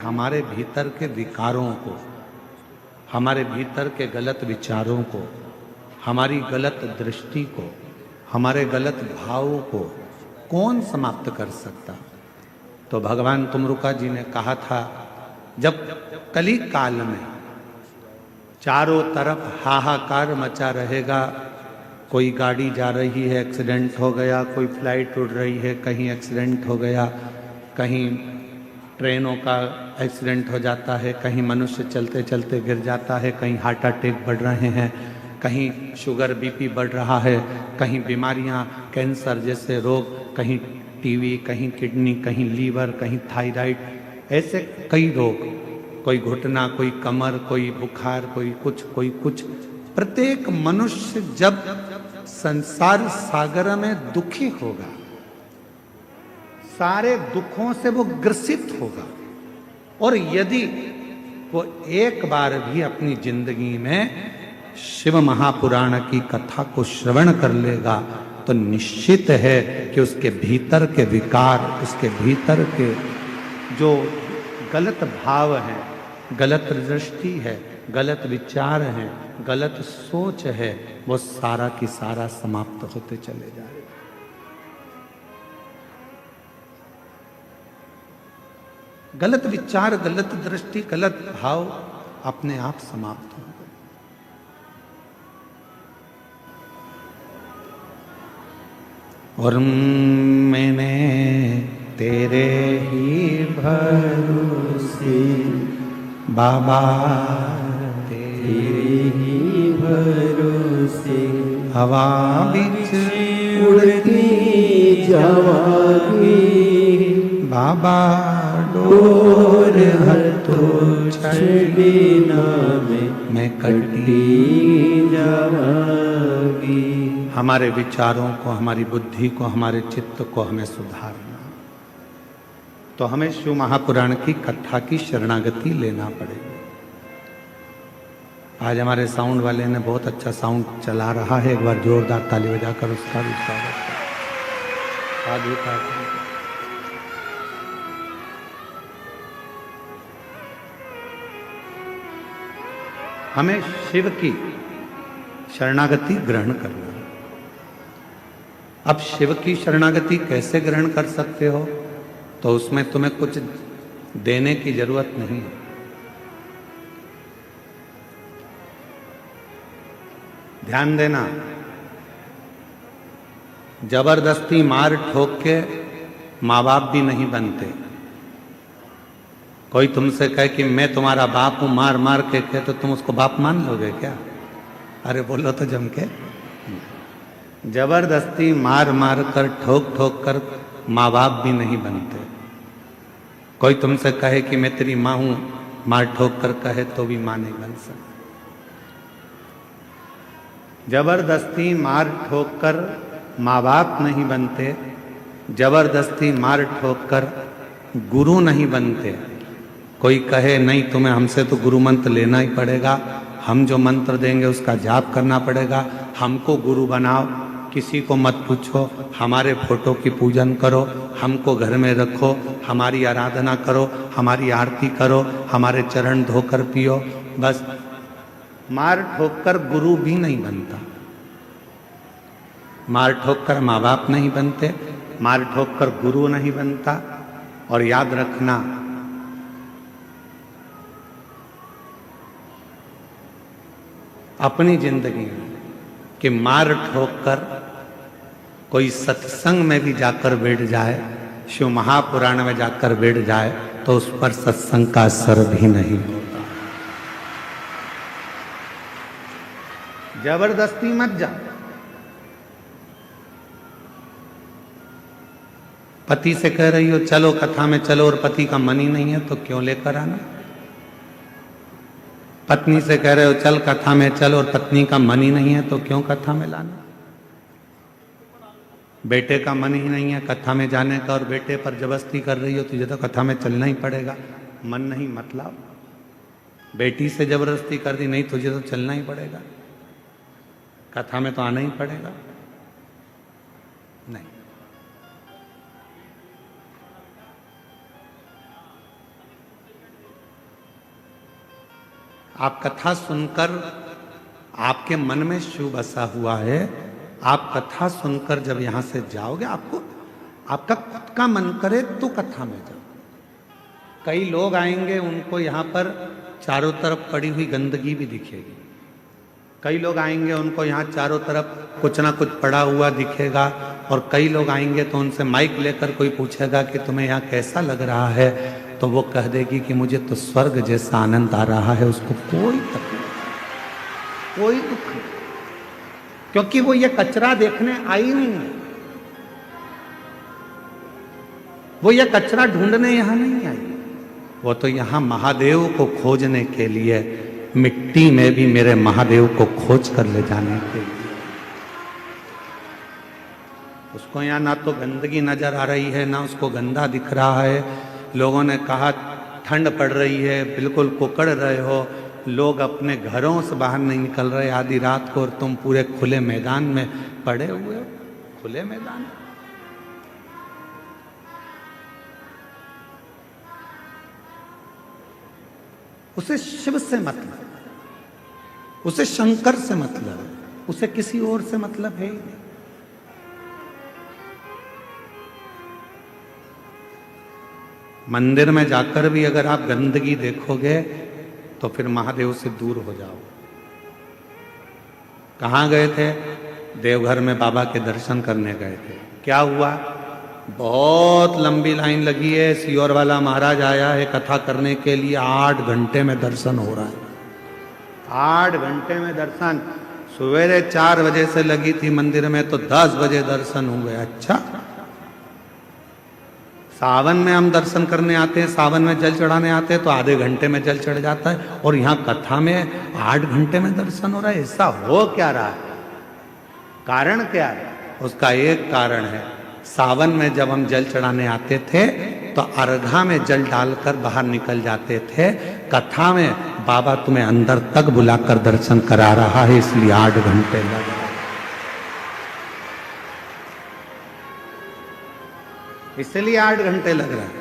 हमारे भीतर के विकारों को, हमारे भीतर के गलत विचारों को, हमारी गलत दृष्टि को, हमारे गलत भावों को कौन समाप्त कर सकता? तो भगवान तुमरुका जी ने कहा था, जब कली काल में चारों तरफ हाहाकार मचा रहेगा, कोई गाड़ी जा रही है एक्सीडेंट हो गया, कोई फ्लाइट उड़ रही है कहीं एक्सीडेंट हो गया, कहीं ट्रेनों का एक्सीडेंट हो जाता है, कहीं मनुष्य चलते चलते गिर जाता है, कहीं हार्ट अटैक बढ़ रहे हैं, कहीं शुगर बीपी बढ़ रहा है, कहीं बीमारियां कैंसर जैसे रोग, कहीं टीवी, कहीं किडनी, कहीं लीवर, कहीं थायराइड, ऐसे कई रोग, कोई घुटना, कोई कमर, कोई बुखार, कोई कुछ। प्रत्येक मनुष्य जब संसार सागर में दुखी होगा, सारे दुखों से वो ग्रसित होगा, और यदि वो एक बार भी अपनी जिंदगी में शिव महापुराण की कथा को श्रवण कर लेगा तो निश्चित है कि उसके भीतर के विकार, उसके भीतर के जो गलत भाव है, गलत दृष्टि है, गलत विचार है, गलत सोच है, वो सारा की सारा समाप्त होते चले जाए। गलत विचार, गलत दृष्टि, गलत भाव अपने आप समाप्त हो गए। और मैंने तेरे ही भरोसे बाबा, तेरे ही भरोसे हवा बिच उड़ती जावागी, बाबा डोर हर तो छड़ी ना मैं कटी जावागी। हमारे विचारों को, हमारी बुद्धि को, हमारे चित्त को हमें सुधारना, तो हमें शिव महापुराण की कथा की शरणागति लेना पड़ेगी। आज हमारे साउंड वाले ने बहुत अच्छा साउंड चला रहा है, एक बार जोरदार ताली बजाकर उसका भी स्वागत करें। आगे का हमें शिव की शरणागति ग्रहण करना। अब शिव की शरणागति कैसे ग्रहण कर सकते हो? तो उसमें तुम्हें कुछ देने की जरूरत नहीं है। ध्यान देना, जबरदस्ती मार ठोक के माँ बाप भी नहीं बनते। कोई तुमसे कहे कि मैं तुम्हारा बाप हूं, मार मार के कहे, तो तुम उसको बाप मान लोगे क्या? अरे बोलो तो जम के। जबरदस्ती मार मार कर, ठोक ठोक कर माँ बाप भी नहीं बनते। कोई तुमसे कहे कि मैं तेरी माँ हूं, मार ठोक कर कहे तो भी माँ नहीं बन सकती। जबरदस्ती मार ठोक कर माँ बाप नहीं बनते, जबरदस्ती मार ठोक कर गुरु नहीं बनते। कोई कहे नहीं तुम्हें हमसे तो गुरु मंत्र लेना ही पड़ेगा, हम जो मंत्र देंगे उसका जाप करना पड़ेगा, हमको गुरु बनाओ, किसी को मत पूछो, हमारे फोटो की पूजन करो, हमको घर में रखो, हमारी आराधना करो, हमारी आरती करो, हमारे चरण धोकर पियो। बस मार ठोक कर गुरु भी नहीं बनता, मार ठोक कर माँ बाप नहीं बनते, मार ठोक कर गुरु नहीं बनता। और याद रखना, अपनी जिंदगी में कि मार ठोक कर कोई सत्संग में भी जाकर बैठ जाए, शिव महापुराण में जाकर बैठ जाए, तो उस पर सत्संग का असर भी नहीं होता। जबरदस्ती मत जा। पति से कह रही हो चलो कथा में चलो, और पति का मन ही नहीं है तो क्यों लेकर आना? पत्नी से कह रहे हो चल कथा में चलो, और पत्नी का मन ही नहीं है तो क्यों कथा में लाना? बेटे का मन ही नहीं है कथा में जाने का, और बेटे पर जबरदस्ती कर रही हो, तुझे तो कथा में चलना ही पड़ेगा। मन नहीं मतलब बेटी से जबरदस्ती कर दी, नहीं तुझे तो चलना ही पड़ेगा, कथा में तो आना ही पड़ेगा। नहीं, आप कथा सुनकर आपके मन में शिव बसा हुआ है, आप कथा सुनकर जब यहां से जाओगे आपको आपका खुद का मन करे तो कथा में जाओ। कई लोग आएंगे उनको यहां पर चारों तरफ पड़ी हुई गंदगी भी दिखेगी। कई लोग आएंगे उनको यहाँ चारों तरफ कुछ ना कुछ पड़ा हुआ दिखेगा। और कई लोग आएंगे तो उनसे माइक लेकर कोई पूछेगा कि तुम्हें यहाँ कैसा लग रहा है, तो वो कह देगी कि मुझे तो स्वर्ग जैसा आनंद आ रहा है। उसको कोई तकलीफ, कोई दुख नहीं, क्योंकि वो ये कचरा देखने आई नहीं है, वो ये कचरा ढूंढने यहां नहीं आई, वो तो यहां महादेव को खोजने के लिए, मिट्टी में भी मेरे महादेव को खोज कर ले जाने के लिए। उसको यहां ना तो गंदगी नजर आ रही है, ना उसको गंदा दिख रहा है। लोगों ने कहा ठंड पड़ रही है, बिल्कुल कुकड़ रहे हो, लोग अपने घरों से बाहर नहीं निकल रहे आधी रात को, और तुम पूरे खुले मैदान में पड़े हुए हो। खुले मैदान, उसे शिव से मतलब, उसे शंकर से मतलब, उसे किसी और से मतलब है ही नहीं। मंदिर में जाकर भी अगर आप गंदगी देखोगे तो फिर महादेव से दूर हो जाओ। कहाँ गए थे? देवघर में बाबा के दर्शन करने गए थे। क्या हुआ? बहुत लंबी लाइन लगी है, सियोर वाला महाराज आया है कथा करने के लिए, 8 घंटे में दर्शन हो रहा है। 8 घंटे में दर्शन। सवेरे 4 बजे से लगी थी मंदिर में तो 10 बजे दर्शन हो गया। अच्छा, सावन में हम दर्शन करने आते हैं, सावन में जल चढ़ाने आते हैं तो आधे घंटे में जल चढ़ जाता है, और यहाँ कथा में 8 घंटे में दर्शन हो रहा है। ऐसा हो क्या रहा है? कारण क्या है? उसका एक कारण है, सावन में जब हम जल चढ़ाने आते थे तो अर्घा में जल डालकर बाहर निकल जाते थे। कथा में बाबा तुम्हें अंदर तक बुलाकर दर्शन करा रहा है, इसलिए 8 घंटे लग रहे, इसलिए 8 घंटे लग रहा है।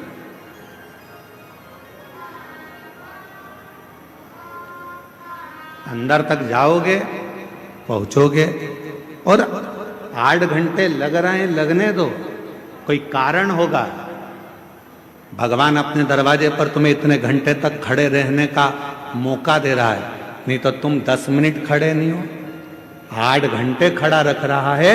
अंदर तक जाओगे, पहुंचोगे, और 8 घंटे लग रहे हैं, लगने दो, कोई कारण होगा। भगवान अपने दरवाजे पर तुम्हें इतने घंटे तक खड़े रहने का मौका दे रहा है, नहीं तो तुम 10 मिनट खड़े नहीं हो। 8 घंटे खड़ा रख रहा है,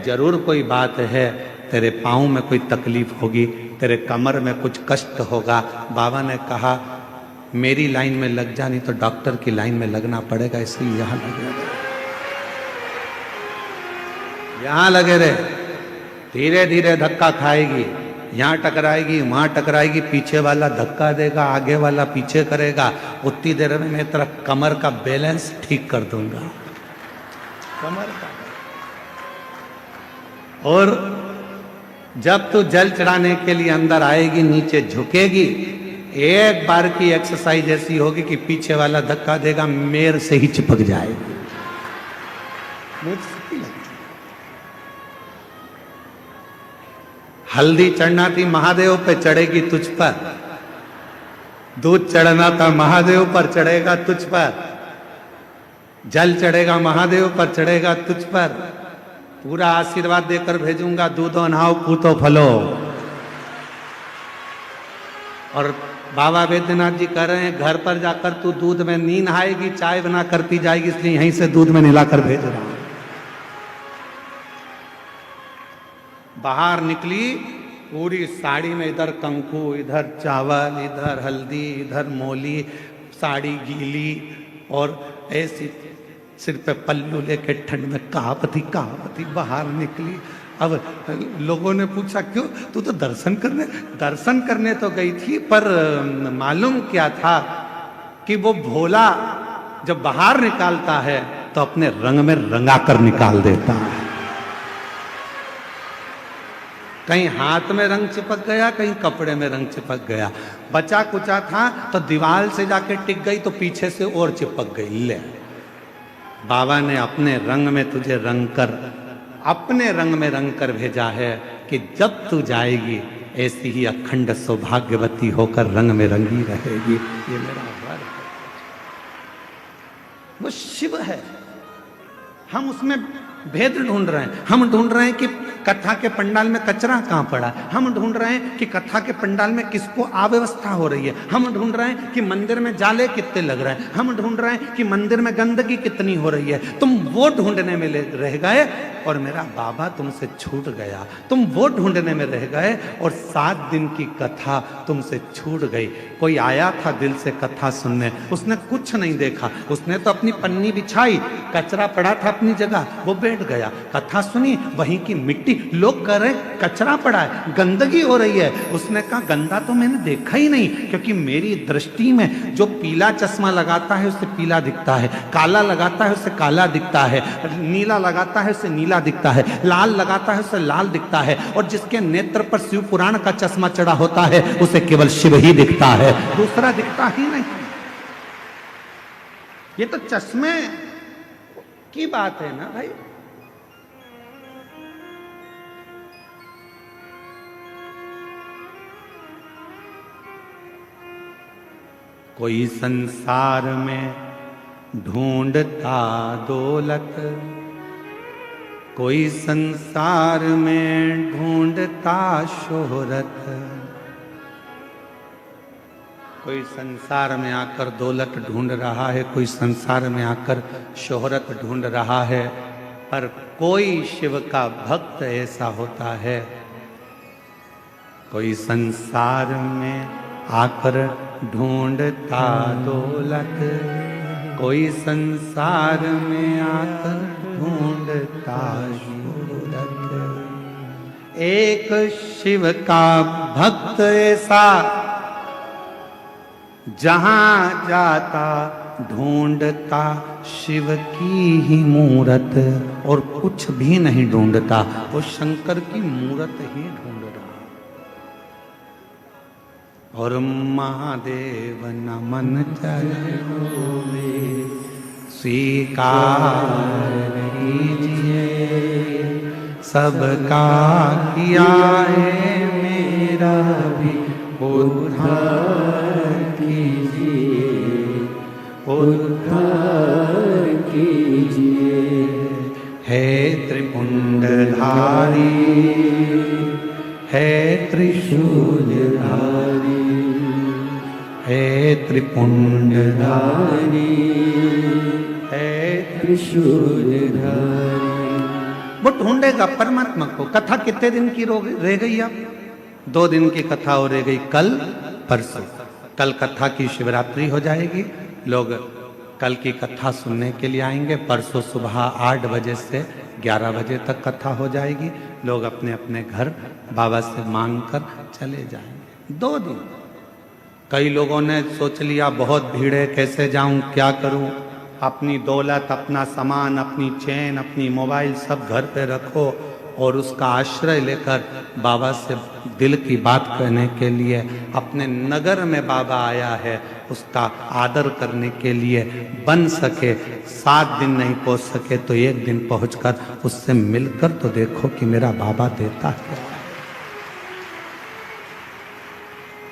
जरूर कोई बात है। तेरे पाँव में कोई तकलीफ होगी, तेरे कमर में कुछ कष्ट होगा। बाबा ने कहा मेरी लाइन में लग जा, नहीं तो डॉक्टर की लाइन में लगना पड़ेगा, इसलिए यहां लगे रहे, यहां लगे रहे। धीरे धीरे धक्का खाएगी, यहां टकराएगी, वहां टकराएगी, पीछे वाला धक्का देगा, आगे वाला पीछे करेगा। उतनी देर में मैं तेरा कमर का बैलेंस ठीक कर दूंगा, कमर का। और जब तू जल चढ़ाने के लिए अंदर आएगी, नीचे झुकेगी, एक बार की एक्सरसाइज ऐसी होगी कि पीछे वाला धक्का देगा, मेर से ही चिपक जाएगी, मुझसे लगती। हल्दी चढ़ना थी महादेव पे, चढ़ेगी तुझ पर। दूध चढ़ना था महादेव पर, चढ़ेगा तुझ पर। जल चढ़ेगा महादेव पर, चढ़ेगा तुझ पर। पूरा आशीर्वाद देकर भेजूंगा, दूधो नहाओ पूतो फलो। और बाबा वैद्यनाथ जी कह रहे हैं घर पर जाकर तू दूध में नहीं नहाएगी, चाय बना करती जाएगी, इसलिए यहीं से दूध में नहलाकर भेज रहा हूं। बाहर निकली पूरी साड़ी में, इधर कंकु, इधर चावल, इधर हल्दी, इधर मोली, साड़ी गीली, और ऐसी सिर पे पल्लू लेके ठंड में कांपती कांपती बाहर निकली। अब लोगों ने पूछा क्यों? तू तो दर्शन करने तो गई थी, पर मालूम क्या था कि वो भोला जब बाहर निकालता है तो अपने रंग में रंगा कर निकाल देता है। कहीं हाथ में रंग चिपक गया, कहीं कपड़े में रंग चिपक गया, बचा कुचा था तो दीवार से जाके टिक गई तो पीछे से और चिपक गई। ले, बाबा ने अपने रंग में तुझे रंग कर, अपने रंग में रंग कर भेजा है कि जब तू जाएगी ऐसी ही अखंड सौभाग्यवती होकर रंग में रंगी रहेगी। ये मेरा वर है। वो शिव है। हम उसमें भेद ढूंढ रहे हैं। हम ढूंढ रहे हैं कि कथा के पंडाल में कचरा कहां पड़ा है। हम ढूंढ रहे हैं कि कथा के पंडाल में किसको अव्यवस्था हो रही है। हम ढूंढ रहे हैं कि मंदिर में जाले कितने लग रहे हैं। हम ढूंढ रहे हैं कि मंदिर में गंदगी कितनी हो रही है। तुम वो ढूंढने में रह गए और मेरा बाबा तुमसे छूट गया। तुम वो ढूंढने में रह गए और 7 दिन की कथा तुमसे छूट गई। कोई आया था दिल से कथा सुनने, उसने कुछ नहीं देखा। उसने तो अपनी पन्नी बिछाई, कचरा पड़ा था अपनी जगह, वो बैठ गया। कथा सुनी, वहीं की मिट्टी, लोग कह रहे कचरा पड़ा है, गंदगी हो रही है। उसने कहा गंदा तो मैंने देखा ही नहीं, क्योंकि मेरी दृष्टि में जो पीला चश्मा लगाता है उसे पीला दिखता है, काला लगाता है उसे काला दिखता है, नीला लगाता है उसे नीला दिखता है, लाल लगाता है उसे लाल दिखता है। और जिसके नेत्र पर शिव पुराण का चश्मा चढ़ा होता है उसे केवल शिव ही दिखता है, दूसरा दिखता ही नहीं। ये तो चश्मे की बात है ना भाई। कोई संसार में ढूंढता दौलत, कोई संसार में ढूंढता शोहरत। कोई संसार में आकर दौलत ढूंढ रहा है, कोई संसार में आकर शोहरत ढूंढ रहा है, पर कोई शिव का भक्त ऐसा होता है, कोई संसार में आकर ढूंढता दौलत, कोई संसार में आकर ढूंढता शोहरत। एक शिव का भक्त ऐसा जहां जाता ढूंढता शिव की ही मूरत, और कुछ भी नहीं ढूंढता, वो शंकर की मूरत ही ढूंढ रहा। और महादेव नमन चरणों में स्वीकार कीजिए, सबका किया है मेरा भी उद्धार कीजिए, उद्धार कीजिए। है त्रिपुंडधारी, है त्रिशूलधारी, है त्रिपुंडधारी, है त्रिशूलधारी। वो ढूंढेगा परमात्मा को। कथा कितने दिन की रह गई अब? 2 दिन की कथा हो रह गई, कल परसों। कल कथा की शिवरात्रि हो जाएगी, लोग कल की कथा सुनने के लिए आएंगे। परसों सुबह 8 बजे से 11 बजे तक कथा हो जाएगी। लोग अपने अपने घर बाबा से मांग कर चले जाएंगे। 2 दिन। कई लोगों ने सोच लिया बहुत भीड़ है, कैसे जाऊं, क्या करूं। अपनी दौलत, अपना सामान, अपनी चैन, अपनी मोबाइल सब घर पे रखो और उसका आश्रय लेकर बाबा से दिल की बात कहने के लिए अपने नगर में बाबा आया है, उसका आदर करने के लिए। बन सके 7 दिन नहीं पहुंच सके तो 1 दिन पहुंचकर उससे मिलकर तो देखो कि मेरा बाबा देता है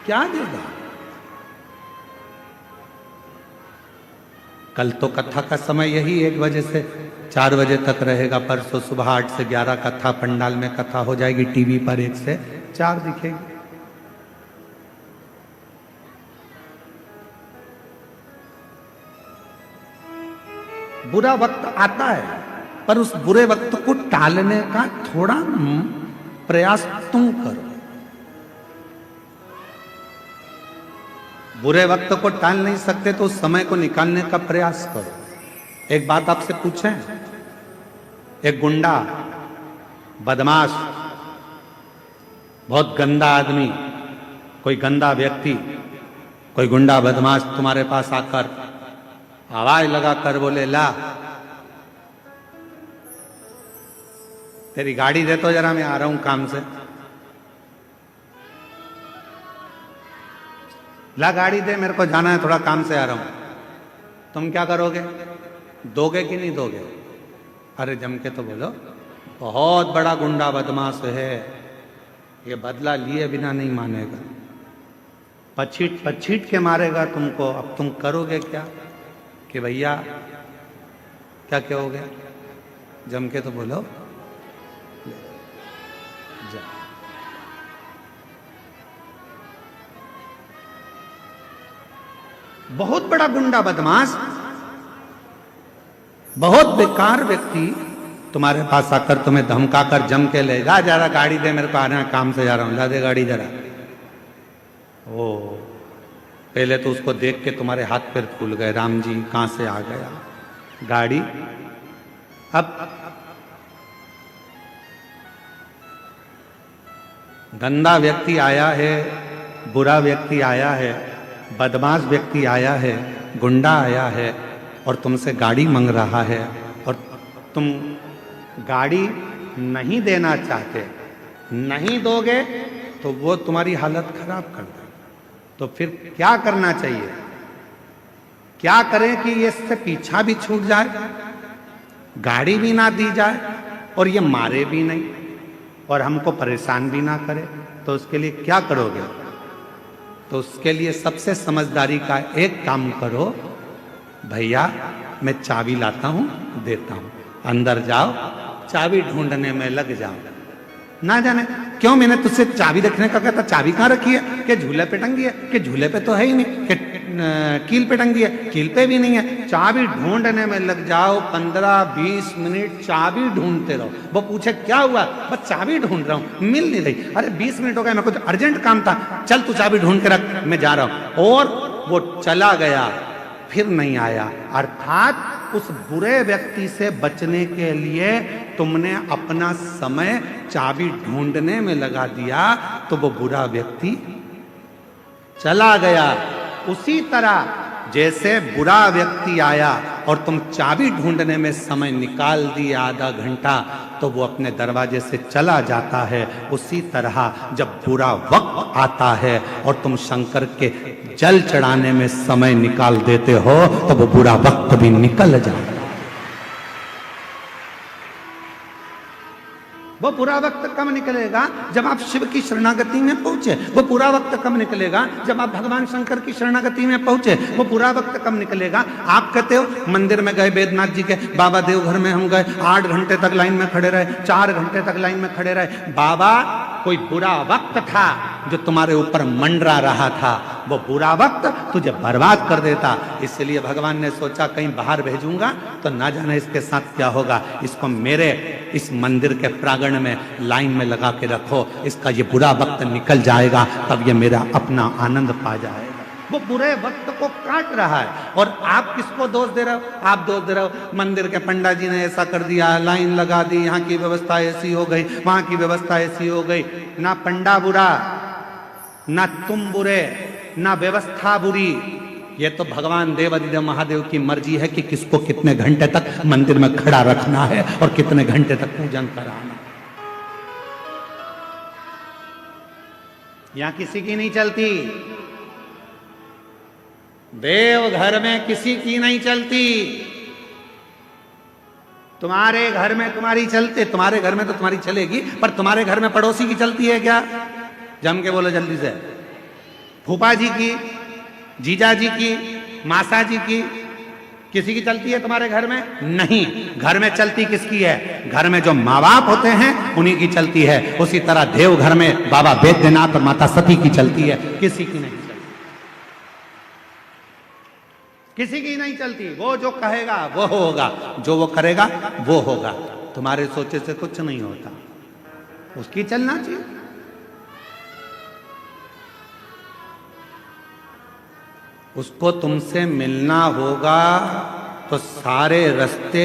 क्या देगा। कल तो कथा का समय यही 1 बजे से 4 बजे तक रहेगा। परसों सुबह 8 से 11 कथा पंडाल में कथा हो जाएगी। टीवी पर 1 से 4 दिखेगी। बुरा वक्त आता है, पर उस बुरे वक्त को टालने का थोड़ा प्रयास तुम करो। बुरे वक्त को टाल नहीं सकते तो उस समय को निकालने का प्रयास करो। एक बात आपसे पूछें, एक गुंडा, बदमाश, बहुत गंदा आदमी, कोई गंदा व्यक्ति, कोई गुंडा बदमाश तुम्हारे पास आकर आवाज लगाकर बोले, ला तेरी गाड़ी दे तो जरा, मैं आ रहा हूं काम से। ला गाड़ी दे, मेरे को जाना है, थोड़ा काम से आ रहा हूं। तुम क्या करोगे? दोगे कि नहीं दोगे? अरे जम के तो बोलो, बहुत बड़ा गुंडा बदमाश है, ये बदला लिए बिना नहीं मानेगा, पछीट पछीट के मारेगा तुमको। अब तुम करोगे क्या कि भैया क्या क्या हो गया? जम के तो बोलो। जा। बहुत बड़ा गुंडा बदमाश, बहुत बेकार व्यक्ति तुम्हारे पास आकर तुम्हें धमकाकर जम के लेगा, जरा गाड़ी दे, मेरे को आना है, काम से जा रहा हूं, ला दे गाड़ी जरा। ओ, पहले तो उसको देख के तुम्हारे हाथ पैर फूल गए, राम जी कहां से आ गया गाड़ी। अब गंदा व्यक्ति आया है, बुरा व्यक्ति आया है, बदमाश व्यक्ति आया है, गुंडा आया है और तुमसे गाड़ी मांग रहा है और तुम गाड़ी नहीं देना चाहते, नहीं दोगे तो वो तुम्हारी हालत खराब कर देगा। तो फिर क्या करना चाहिए? क्या करें कि ये इससे पीछा भी छूट जाए, गाड़ी भी ना दी जाए और ये मारे भी नहीं और हमको परेशान भी ना करे? तो उसके लिए क्या करोगे? तो उसके लिए सबसे समझदारी का एक काम करो, भैया मैं चाबी लाता हूं, देता हूं, अंदर जाओ, चाबी ढूंढने में लग जाओ। ना जाने क्यों मैंने तुझसे चाबी रखने का कहता, चाबी कहां रखी है? कि झूले पे टंगी है? कि झूले पे तो है ही नहीं। कि कील पे टंगी है? कील पे भी नहीं है। चाबी ढूंढने में लग जाओ, 15-20 मिनट चाबी ढूंढते रहो। वो पूछे क्या हुआ? बस चाबी ढूंढ रहा हूं, मिल नहीं रही। अरे 20 मिनट हो गए, मेरे को अर्जेंट काम था, चल तू चाबी ढूंढ के रख, मैं जा रहा हूं। और वो चला गया, फिर नहीं आया। अर्थात उस बुरे व्यक्ति से बचने के लिए तुमने अपना समय चाबी ढूंढने में लगा दिया, तो वो बुरा व्यक्ति चला गया। उसी तरह जैसे बुरा व्यक्ति आया और तुम चाबी ढूंढने में समय निकाल दिए आधा घंटा, तो वो अपने दरवाजे से चला जाता है। उसी तरह जब बुरा वक्त आता है और तुम शंकर के जल चढ़ाने में समय निकाल देते हो, तो वो बुरा वक्त भी निकल जाता है। वो बुरा वक्त कब निकलेगा? जब आप शिव की शरणागति में पहुंचे। वो बुरा वक्त कब निकलेगा? जब आप भगवान शंकर की शरणागति में पहुंचे। वो बुरा वक्त कब निकलेगा? आप कहते हो मंदिर में गए बैद्यनाथ जी के, बाबा देवघर में हम गए, 8 घंटे तक लाइन में खड़े रहे, 4 घंटे तक लाइन में खड़े रहे। बाबा, कोई बुरा वक्त था जो तुम्हारे ऊपर मंडरा रहा था, वो बुरा वक्त तुझे बर्बाद कर देता। इसलिए भगवान ने सोचा कहीं बाहर भेजूंगा तो ना जाने इसके साथ क्या होगा, इसको मेरे इस मंदिर के प्रांगण में लाइन में लगा के रखो, इसका ये बुरा वक्त निकल जाएगा, तब ये मेरा अपना आनंद पा जाएगा। वो बुरे वक्त को काट रहा है और आप किसको दोष दे रहे हो? आप दोष दे रहे हो मंदिर के पंडा जी ने ऐसा कर दिया, लाइन लगा दी, यहाँ की व्यवस्था ऐसी हो गई, वहां की व्यवस्था ऐसी हो गई। ना पंडा बुरा, ना तुम बुरे, ना व्यवस्था बुरी। ये तो भगवान देवाधिदेव महादेव की मर्जी है कि किसको कितने घंटे तक मंदिर में खड़ा रखना है और कितने घंटे तक पूजन कराना। यहां किसी की नहीं चलती, देव घर में किसी की नहीं चलती। तुम्हारे घर में तुम्हारी चलते, तुम्हारे घर में तो तुम्हारी चलेगी, पर तुम्हारे घर में पड़ोसी की चलती है क्या? जम के बोलो जल्दी से। फूफा जी की, जीजा जी की, मासा जी की, किसी की चलती है तुम्हारे घर में? नहीं। घर में चलती किसकी है? घर में जो माँ बाप होते हैं उन्हीं की चलती है। उसी तरह देव घर में बाबा बैद्यनाथ और माता सती की चलती है, किसी की नहीं चलती, किसी की नहीं चलती। वो जो कहेगा वो होगा, जो वो करेगा वो होगा। तुम्हारे सोचे से कुछ नहीं होता, उसकी चलना चाहिए। उसको तुमसे मिलना होगा तो सारे रास्ते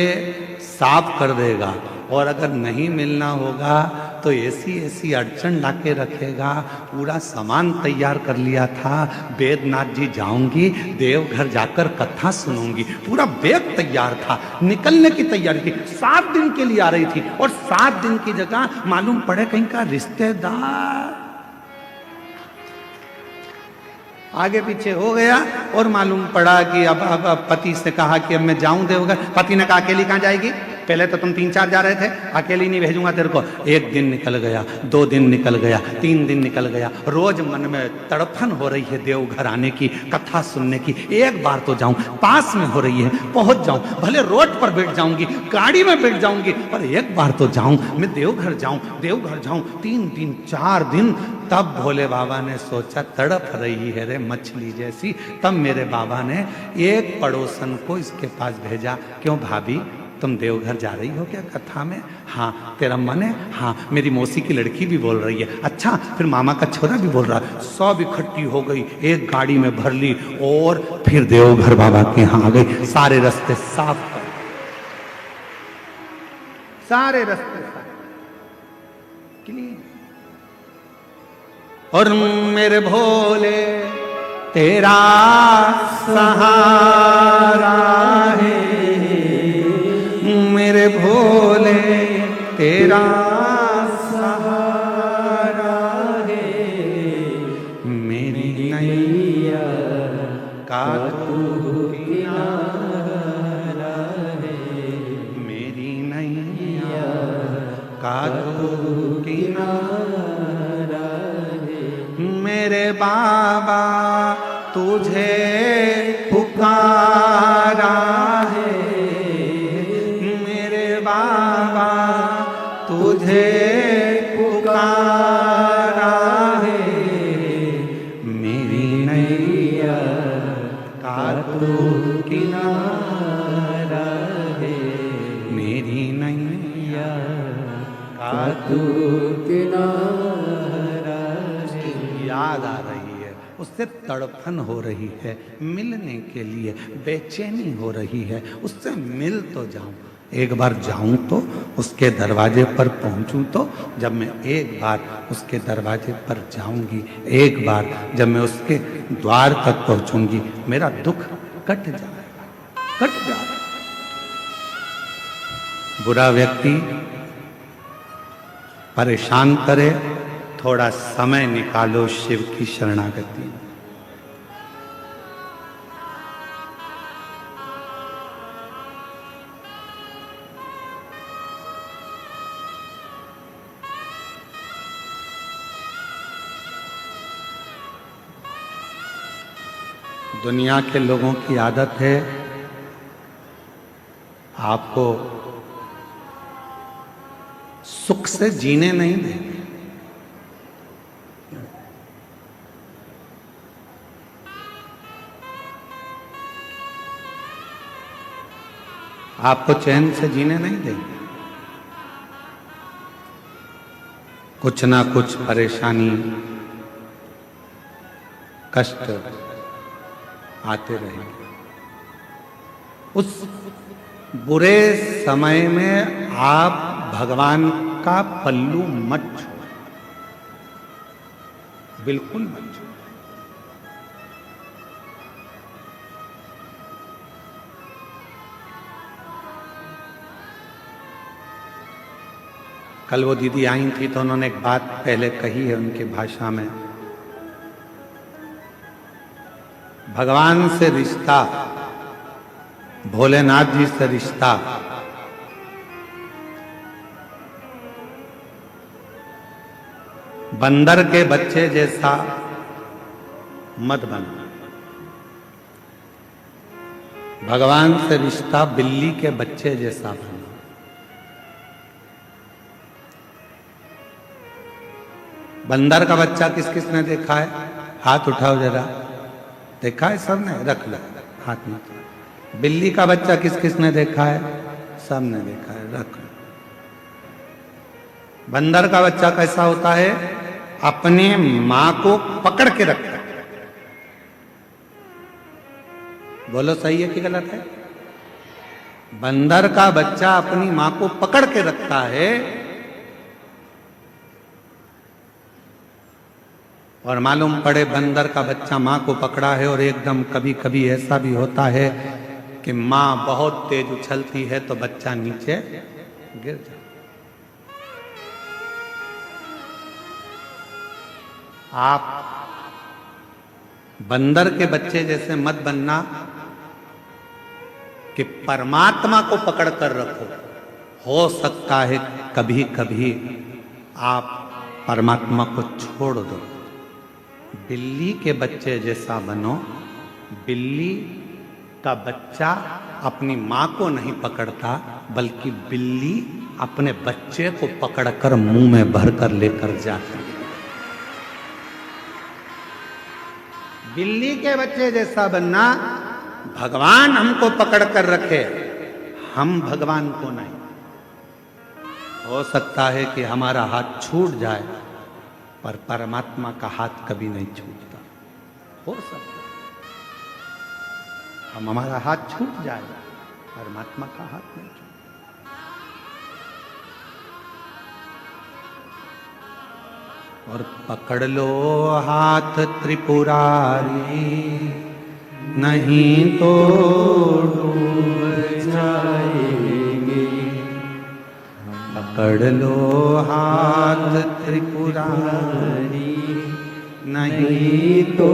साफ कर देगा, और अगर नहीं मिलना होगा तो ऐसी ऐसी अड़चन लाके रखेगा। पूरा सामान तैयार कर लिया था, बैद्यनाथ जी जाऊंगी, देवघर जाकर कथा सुनूंगी, पूरा बैग तैयार था, निकलने की तैयारी थी, 7 दिन के लिए आ रही थी, और 7 दिन की जगह मालूम पड़े कहीं का रिश्तेदार आगे पीछे हो गया, और मालूम पड़ा कि अब पति से कहा कि अब मैं जाऊं देवघर। पति ने कहा अकेली कहां जाएगी? पहले तो तुम 3-4 जा रहे थे, अकेले नहीं भेजूंगा तेरे को। एक दिन निकल गया, 2 दिन निकल गया, 3 दिन निकल गया, रोज मन में तड़फन हो रही है देवघर आने की, कथा सुनने की। एक बार तो जाऊं, पास में हो रही है, पहुंच जाऊं, भले रोड पर बैठ जाऊंगी, गाड़ी में बैठ जाऊंगी, पर एक बार तो जाऊं, मैं देवघर जाऊं, देवघर जाऊं। 3 दिन 4 दिन, तब भोले बाबा ने सोचा तड़प रही है रे मछली जैसी। तब मेरे बाबा ने एक पड़ोसन को इसके पास भेजा, क्यों भाभी तुम देवघर जा रही हो क्या कथा में? हाँ। तेरा मन है? हाँ। मेरी मौसी की लड़की भी बोल रही है। अच्छा, फिर मामा का छोरा भी बोल रहा है। सब इकट्ठी हो गई, एक गाड़ी में भर ली और फिर देवघर बाबा के यहाँ आ गई। सारे रास्ते साफ कर, सारे रास्ते क्लीन। और मेरे भोले तेरा सहारा है, मेरे भोले तेरा सहारा है, मेरी नैया का तू किनारा है, मेरी नैया का तू किनारा है। मेरे बाबा तुझे पुकारा है, मेरे बाबा तुझे पुकारा है, मेरी नैया का तू किनारा है, मेरी नैया का तू किनारा है। याद आ रही है, उससे तड़पन हो रही है, मिलने के लिए बेचैनी हो रही है, उससे मिल तो जाऊं। एक बार जाऊं तो उसके दरवाजे पर पहुंचूं तो, जब मैं एक बार उसके दरवाजे पर जाऊंगी, एक बार जब मैं उसके द्वार तक पहुंचूंगी, मेरा दुख कट जाएगा, कट जाएगा। बुरा व्यक्ति परेशान करे, थोड़ा समय निकालो शिव की शरणागति। दुनिया के लोगों की आदत है आपको सुख से जीने नहीं देंगे। आपको चैन से जीने नहीं देंगे। कुछ ना कुछ परेशानी, कष्ट आते रहेंगे। उस बुरे समय में आप भगवान का पल्लू मत छोड़ो, बिल्कुल मत छोड़ो। कल वो दीदी आई थी तो उन्होंने एक बात पहले कही है उनकी भाषा में, भगवान से रिश्ता, भोलेनाथ जी से रिश्ता बंदर के बच्चे जैसा मत बनो। भगवान से रिश्ता बिल्ली के बच्चे जैसा बनो। बंदर का बच्चा किस किस ने देखा है? हाथ उठाओ जरा। देखा है सबने? रख लो हाथ में। बिल्ली का बच्चा किस किस ने देखा है? सबने देखा है, रख लो। बंदर का बच्चा कैसा होता है? अपने मां को पकड़ के रखता है। बोलो सही है कि गलत है? बंदर का बच्चा अपनी मां को पकड़ के रखता है। और मालूम पड़े बंदर का बच्चा मां को पकड़ा है और एकदम कभी कभी ऐसा भी होता है कि मां बहुत तेज उछलती है तो बच्चा नीचे गिर जाता। आप बंदर के बच्चे जैसे मत बनना कि परमात्मा को पकड़ कर रखो, हो सकता है कभी कभी आप परमात्मा को छोड़ दो, बिल्ली के बच्चे जैसा बनो। बिल्ली का बच्चा अपनी मां को नहीं पकड़ता, बल्कि बिल्ली अपने बच्चे को पकड़कर मुंह में भरकर लेकर जाती है। बिल्ली के बच्चे जैसा बनना, भगवान हमको पकड़ कर रखे, हम भगवान को नहीं। हो सकता है कि हमारा हाथ छूट जाए, पर परमात्मा का हाथ कभी नहीं छूटता। हो सकता है हमारा हाथ छूट जाएगा, परमात्मा का हाथ नहीं छूटता। और पकड़ लो हाथ त्रिपुरारी, नहीं तो डूब जाएंगे। पकड़ लो हाथ त्रिपुरारी, नहीं तो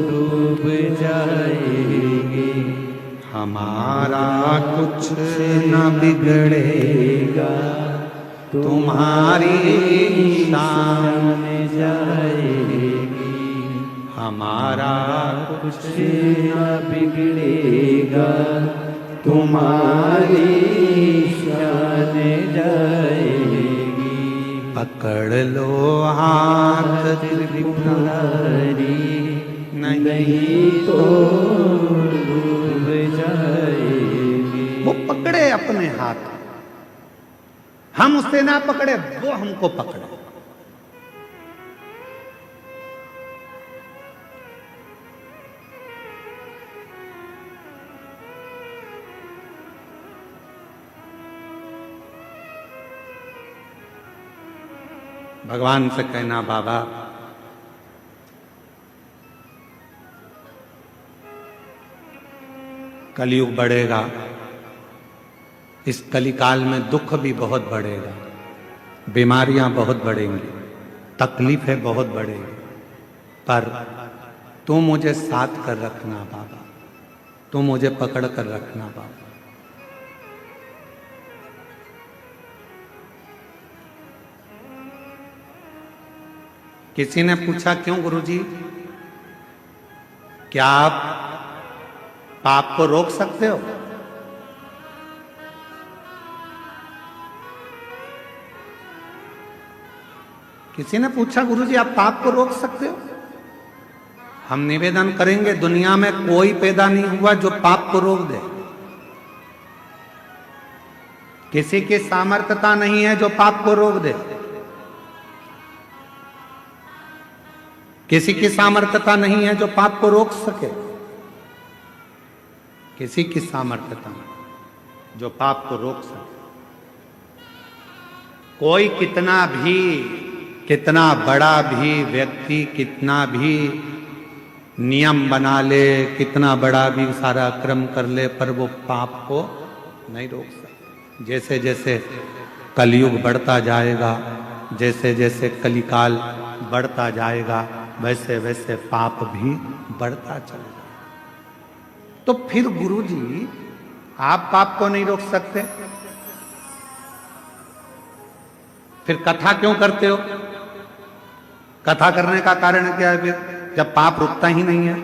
डूब जाएंगे। हमारा कुछ न बिगड़ेगा, तुम्हारी शान जाएगी। हमारा कुछ न बिगड़ेगा, तुम्हारी शान जाएगी। पकड़ लो हाथ त्रिपुरारी, नहीं तो डूब जाएगी। वो पकड़े अपने हाथ, हम उससे ना पकड़े, वो हमको पकड़े। भगवान से कहना, बाबा कलयुग बढ़ेगा, इस कलिकाल में दुख भी बहुत बढ़ेगा, बीमारियां बहुत बढ़ेंगी, तकलीफें बहुत बढ़ेंगी, पर तू मुझे साथ कर रखना बाबा, तू मुझे पकड़ कर रखना बाबा। किसी ने पूछा, क्यों गुरुजी, क्या आप पाप को रोक सकते हो? किसी ने पूछा, गुरुजी आप पाप को रोक सकते हो? हम निवेदन करेंगे, दुनिया में कोई पैदा नहीं हुआ जो पाप को रोक दे। किसी की सामर्थ्यता नहीं है जो पाप को रोक दे। किसी की सामर्थ्यता नहीं है जो पाप को रोक सके। किसी की सामर्थ्यता नहीं जो पाप को रोक सके। कोई कितना बड़ा भी व्यक्ति कितना भी नियम बना ले, कितना बड़ा भी सारा क्रम कर ले, पर वो पाप को नहीं रोक सकता। जैसे जैसे कलयुग बढ़ता जाएगा, जैसे जैसे कलिकाल बढ़ता जाएगा, वैसे वैसे पाप भी बढ़ता चलेगा। तो फिर गुरुजी आप पाप को नहीं रोक सकते, फिर कथा क्यों करते हो? कथा करने का कारण क्या है फिर, जब पाप रुकता ही नहीं है?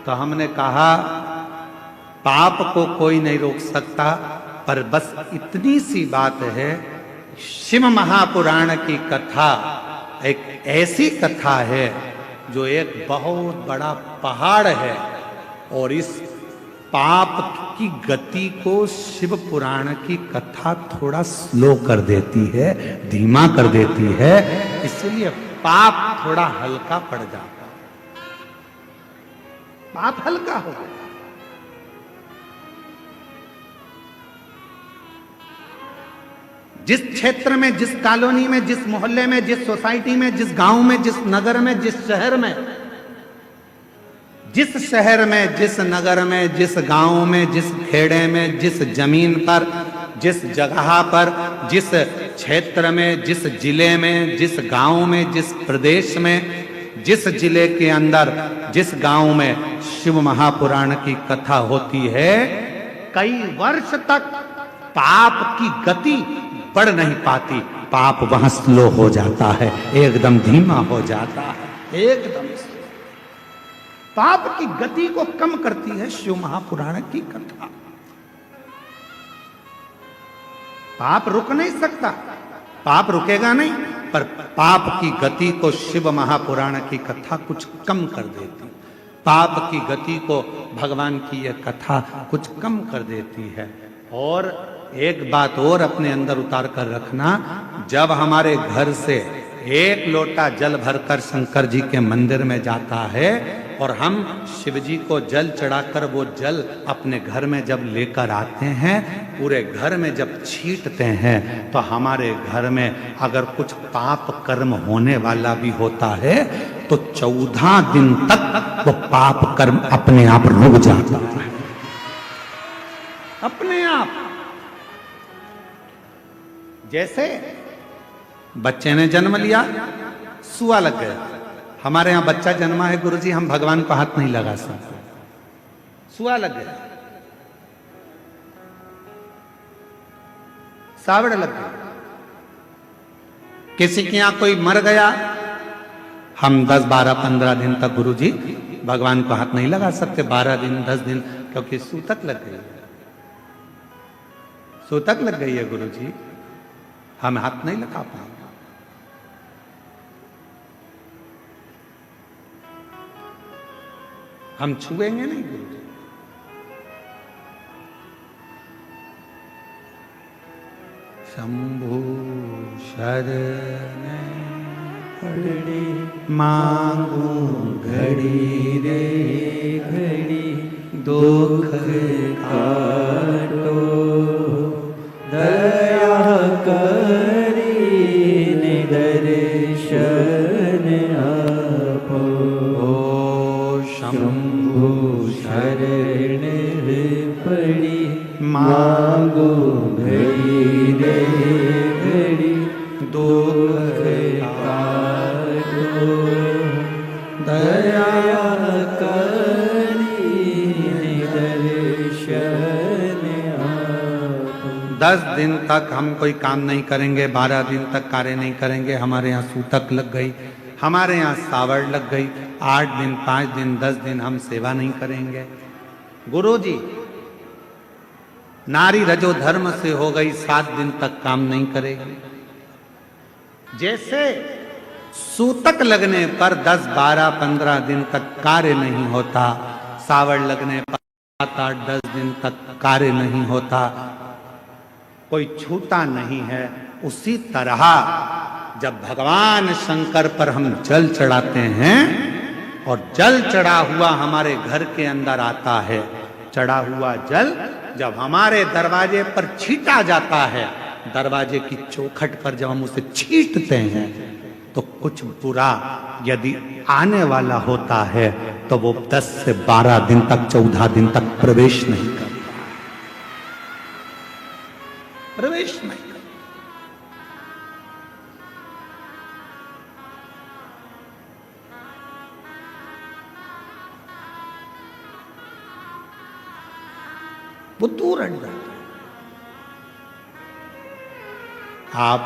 तो हमने कहा, पाप को कोई नहीं रोक सकता, पर बस इतनी सी बात है, शिव महापुराण की कथा एक ऐसी कथा है जो एक बहुत बड़ा पहाड़ है, और इस पाप की गति को शिव पुराण की कथा थोड़ा स्लो कर देती है, धीमा कर देती है, इसलिए पाप थोड़ा हल्का पड़ जाता है। पाप हल्का हो गया। जिस क्षेत्र में, जिस कॉलोनी में, जिस मोहल्ले में, जिस सोसाइटी में, जिस गांव में, जिस नगर में, जिस शहर में, जिस नगर में, जिस गांव में, जिस खेड़े में, जिस जमीन पर, जिस जगह पर, जिस क्षेत्र में, जिस जिले में, जिस गांव में, जिस प्रदेश में, जिस जिले के अंदर, जिस गांव में शिव महापुराण की कथा होती है, कई वर्ष तक पाप की गति बढ़ नहीं पाती, पाप वहां स्लो हो जाता है, एकदम धीमा हो जाता है, एकदम पाप की गति को कम करती है शिव महापुराण की कथा। पाप रुक नहीं सकता, पाप रुकेगा नहीं, पर पाप की गति को शिव महापुराण की कथा कुछ कम कर देती, पाप की गति को भगवान की यह कथा कुछ कम कर देती है। और एक बात और अपने अंदर उतार कर रखना, जब हमारे घर से एक लोटा जल भरकर शंकर जी के मंदिर में जाता है और हम शिव जी को जल चढ़ाकर वो जल अपने घर में जब लेकर आते हैं, पूरे घर में जब छींटते हैं, तो हमारे घर में अगर कुछ पाप कर्म होने वाला भी होता है तो 14 दिन तक वो पाप कर्म अपने आप रुक जाता है, अपने आप। जैसे बच्चे ने जन्म लिया, सुआ लग गया, हमारे यहां बच्चा जन्मा है गुरुजी, हम भगवान को हाथ नहीं लगा सकते, सुआ लग गया, सावड़ लग गया, किसी के यहां कोई मर गया, हम 10, 12, 15 दिन तक गुरुजी भगवान को हाथ नहीं लगा सकते, 12 दिन 10 दिन, क्योंकि सूतक लग गई है, सूतक लग गई है गुरुजी, हम हाथ नहीं लगा पाएंगे। हम छुएंगे नहीं गुरुजी। शंभु शरण घड़ी मांगू घड़ी रे घड़ी, दुख काटो दया करी दर्शन आपो। शंभु शरण पड़ी मांगो घड़ी रे घड़ी, दुख काटो दया करी दर्शन आपो। 10 दिन तक हम कोई काम नहीं करेंगे, 12 दिन तक कार्य नहीं करेंगे, हमारे यहाँ सूतक लग गई, हमारे यहाँ सावड़ लग गई, 8 दिन 5 दिन 10 दिन हम सेवा नहीं करेंगे। गुरुजी नारी रजो धर्म से हो गई, 7 दिन तक काम नहीं करेगी। जैसे सूतक लगने पर 10, 12, 15 दिन तक कार्य नहीं होता, सावड़ लगने पर 7, 8, 10 दिन तक कार्य नहीं होता, कोई छूता नहीं है, उसी तरह जब भगवान शंकर पर हम जल चढ़ाते हैं और जल चढ़ा हुआ हमारे घर के अंदर आता है, चढ़ा हुआ जल जब हमारे दरवाजे पर छीटा जाता है, दरवाजे की चौखट पर जब हम उसे छींटते हैं, तो कुछ बुरा यदि आने वाला होता है तो वो 10 से 12 दिन तक 14 दिन तक प्रवेश नहीं करता, प्रवेश नहीं करता। वो दूर हट जाता। आप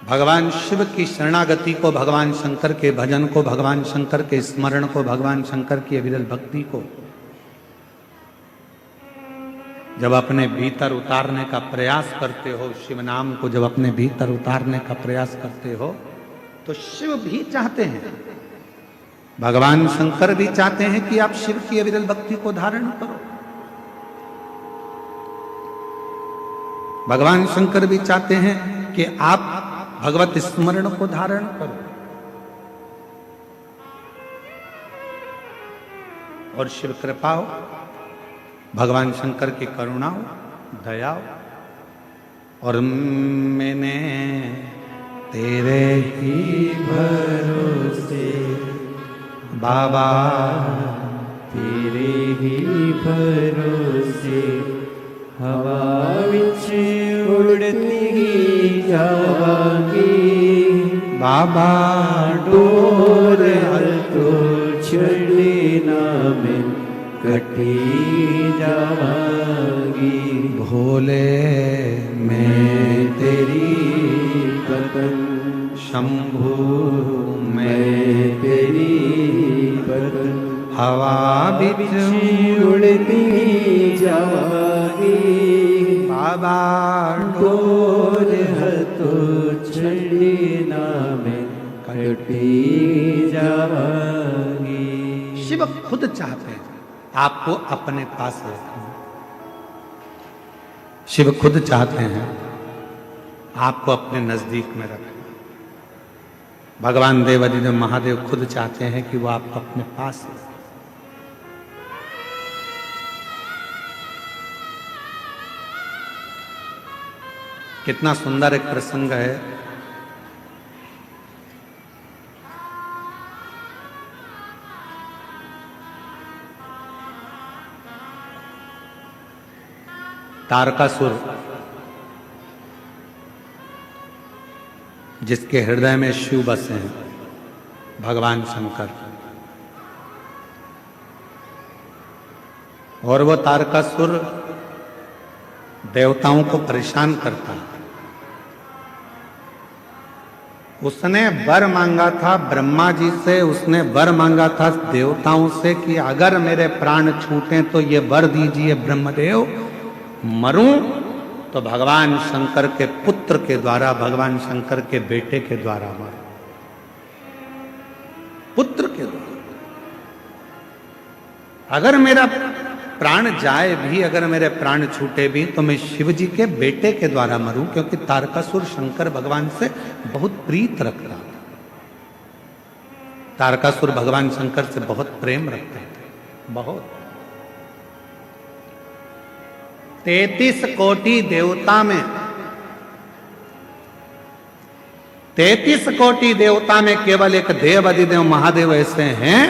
भगवान शिव की शरणागति को, भगवान शंकर के भजन को, भगवान शंकर के स्मरण को, भगवान शंकर की अविरल भक्ति को जब अपने भीतर उतारने का प्रयास करते हो, शिव नाम को जब अपने भीतर उतारने का प्रयास करते हो, तो शिव भी चाहते हैं, भगवान शंकर भी चाहते हैं कि आप शिव की अविरल भक्ति को धारण करो। भगवान शंकर भी चाहते हैं कि आप भगवत स्मरण को धारण करो। और शिव कृपा हो, भगवान शंकर की करुणा हो, दया हो, और मैंने तेरे ही भरोसे बाबा, तेरे ही भरोसे हवा विच उड़ती जावांगी, बाबा डोर तो छड़ी ना मैं कटी जावांगी। भोले मैं तेरी पतन शंभु मैं तेरी पतन हवा बिच उड़ती जावांगी। बाबा डोर हतो छड़ी नामे कटी जावांगी। शिव खुद चाहते हैं आपको अपने पास रखना। शिव खुद चाहते हैं आपको अपने नजदीक में रखना। भगवान देवाधिदेव महादेव खुद चाहते हैं कि वो आपको अपने पास रखें। कितना सुंदर एक प्रसंग है। तारकासुर जिसके हृदय में शिव बसे हैं, भगवान शंकर, और वो तारकासुर देवताओं को परेशान करता है। उसने वर मांगा था ब्रह्मा जी से, उसने वर मांगा था देवताओं से कि अगर मेरे प्राण छूटे तो ये वर दीजिए ब्रह्मदेव, मरूं तो भगवान शंकर के पुत्र के द्वारा, भगवान शंकर के बेटे के द्वारा मरूं, पुत्र के द्वारा। अगर मेरा प्राण जाए भी, अगर मेरे प्राण छूटे भी, तो मैं शिव जी के बेटे के द्वारा मरूं, क्योंकि तारकासुर शंकर भगवान से बहुत प्रीत रखता था। तारकासुर भगवान शंकर से बहुत प्रेम रखते थे, बहुत। 33 कोटि देवता में, 33 कोटि देवता में केवल एक देवाधिदेव महादेव ऐसे हैं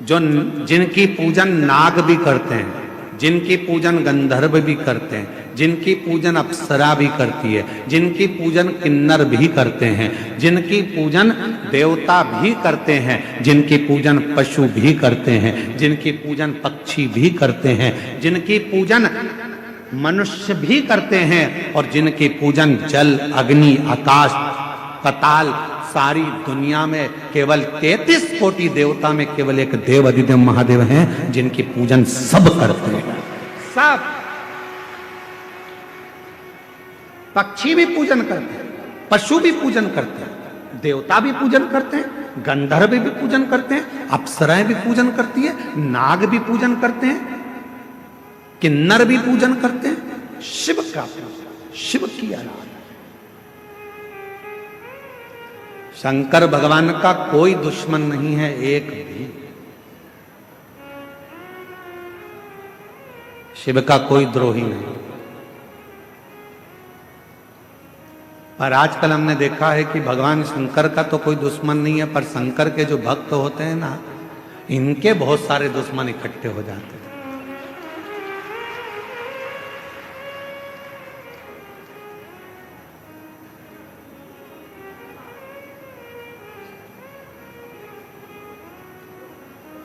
जो जिनकी पूजन नाग भी करते हैं, जिनकी पूजन गंधर्व भी करते हैं, जिनकी पूजन अप्सरा भी करती है, जिनकी पूजन किन्नर भी करते हैं, जिनकी पूजन देवता भी करते हैं, जिनकी पूजन पशु भी करते हैं, जिनकी पूजन पक्षी भी करते हैं, जिनकी पूजन मनुष्य भी करते हैं, और जिनकी पूजन जल, अग्नि, आकाश, पताल, सारी दुनिया में केवल 33 कोटि देवता में केवल एक देवाधिदेव महादेव हैं जिनकी पूजन सब करते हैं। सब पक्षी भी पूजन करते हैं, पशु भी पूजन करते हैं, देवता भी पूजन करते हैं, गंधर्व भी पूजन करते हैं, अप्सराएं भी पूजन करती है, नाग भी पूजन करते हैं, किन्नर भी पूजन करते हैं। शिव का पूजन, शिव की आराधना। शंकर भगवान का कोई दुश्मन नहीं है, एक भी। शिव का कोई द्रोही नहीं। पर आजकल हमने देखा है कि भगवान शंकर का तो कोई दुश्मन नहीं है, पर शंकर के जो भक्त होते हैं ना, इनके बहुत सारे दुश्मन इकट्ठे हो जाते हैं।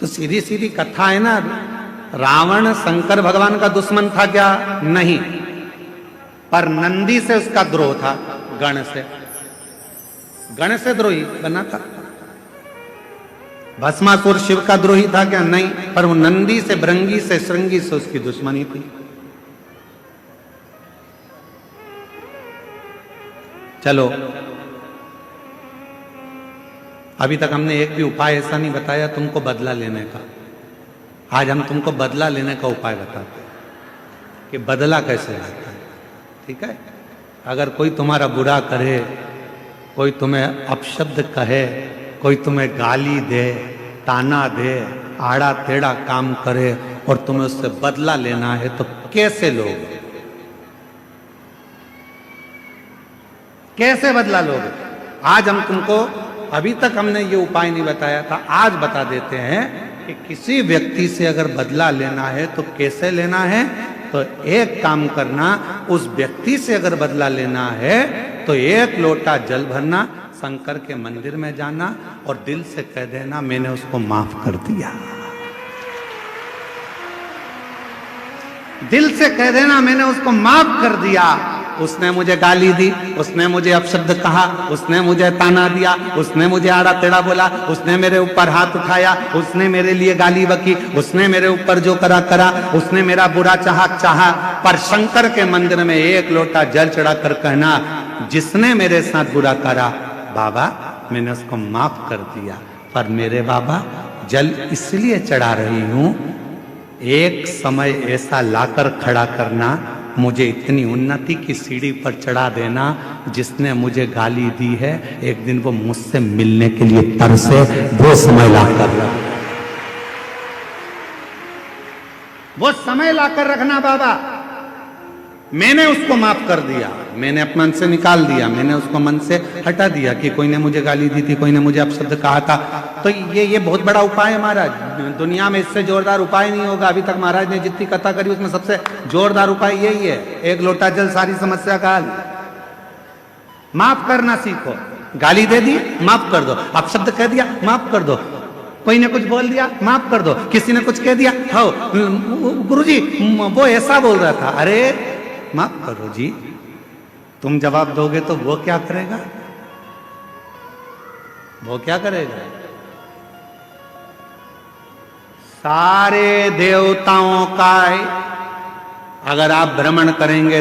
तो सीधी सीधी कथा है ना, रावण शंकर भगवान का दुश्मन था क्या? नहीं, पर नंदी से उसका द्रोह था, गण से, गण से द्रोही बना था। भस्मासुर शिव का द्रोही था क्या? नहीं, पर वो नंदी से, भृंगी से, श्रृंगी से उसकी दुश्मनी थी। चलो, अभी तक हमने एक भी उपाय ऐसा नहीं बताया तुमको बदला लेने का। आज हम तुमको बदला लेने का उपाय बताते हैं कि बदला कैसे लेता है। ठीक है? अगर कोई तुम्हारा बुरा करे, कोई तुम्हें अपशब्द कहे, कोई तुम्हें गाली दे, ताना दे, आड़ा टेढ़ा काम करे, और तुम्हें उससे बदला लेना है, तो कैसे लोगे? कैसे बदला लोगे? आज हम तुमको, अभी तक हमने ये उपाय नहीं बताया था, आज बता देते हैं कि किसी व्यक्ति से अगर बदला लेना है तो कैसे लेना है। तो एक काम करना, उस व्यक्ति से अगर बदला लेना है तो 1 लोटा जल भरना, शंकर के मंदिर में जाना और दिल से कह देना मैंने उसको माफ कर दिया। दिल से कह देना मैंने उसको माफ कर दिया। उसने मुझे गाली दी, उसने मुझे अपशब्द कहा, उसने मुझे ताना दिया, उसने मुझे आड़ा टेढ़ा बोला, उसने मेरे ऊपर हाथ उठाया, उसने मेरे लिए गाली बकी, उसने मेरे ऊपर जो करा करा, उसने मेरा बुरा चाहा। पर शंकर के मंदिर में एक लोटा जल चढ़ाकर कहना, जिसने मेरे साथ बुरा करा बाबा मैंने उसको माफ कर दिया, पर मेरे बाबा जल इसलिए चढ़ा रही हूं, एक समय ऐसा लाकर खड़ा करना, मुझे इतनी उन्नति की सीढ़ी पर चढ़ा देना, जिसने मुझे गाली दी है एक दिन वो मुझसे मिलने के लिए तरसे, वो समय लाकर वो समय लाकर रखना बाबा। मैंने उसको माफ कर दिया, मैंने अपने मन से निकाल दिया, मैंने उसको मन से हटा दिया कि कोई ने मुझे गाली दी थी, कोई ने मुझे अपशब्द कहा था। तो ये बहुत बड़ा उपाय है महाराज, दुनिया में इससे जोरदार उपाय नहीं होगा। अभी तक महाराज ने जितनी कथा करी उसमें सबसे जोरदार उपाय यही है, एक लोटा जल सारी समस्या का हल। माफ करना सीखो, गाली दे दी माफ कर दो, अपशब्द कह दिया माफ कर दो, कोई ने कुछ बोल दिया माफ कर दो, किसी ने कुछ कह दिया, हो गुरुजी वो ऐसा बोल रहा था, अरे माफ करो जी। तुम जवाब दोगे तो वो क्या करेगा? वो क्या करेगा? सारे देवताओं का अगर आप भ्रमण करेंगे